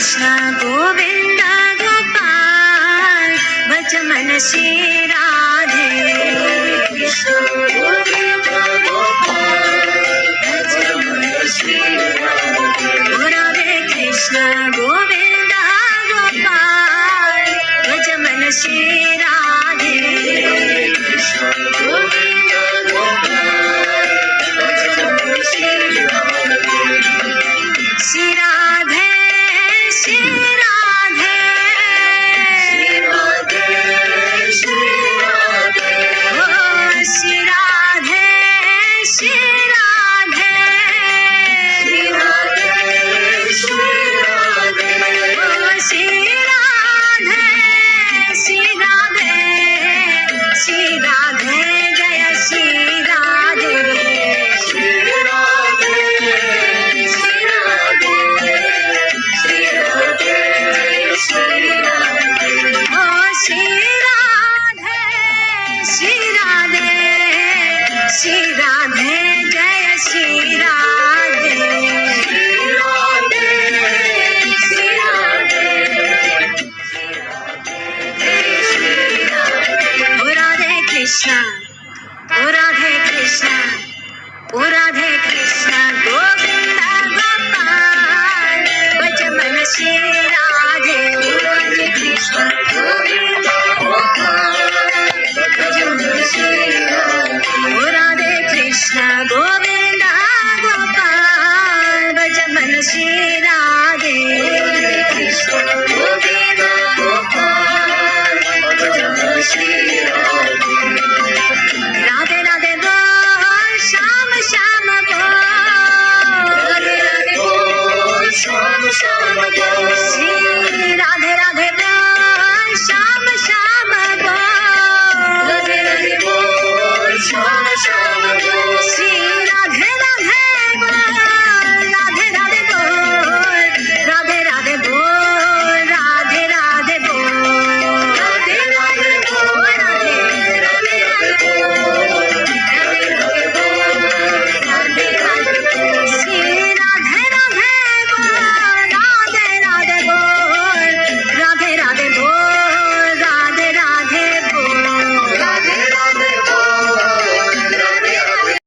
कृष्ण गोविंद गोपाल भज मन श्री राधे। कृष्ण गोविंद गोपाल भज मन श्री राधे। राधे कृष्ण गोविंद गोपाल भज मन श्री राधे। कृष्ण गोविंद गोपाल भज मन श्री राधे। श्री राधे श्री राधे श्री राधे श्री राधे ओ श्री राधे श्री राधे श्री राधे श्री राधे ओ श्री राधे श्री राधे श्री राधे जय श्री राधे। श्री राधे श्री राधे श्री राधे जय श्री राधे ओ श्री राधे श्री राधे श्री राधे जय श्री राधे। श्री राधे श्री राधे जय श्री राधे। ओ राधे कृष्ण ओ राधे कृष्ण ओ राधे कृष्ण गो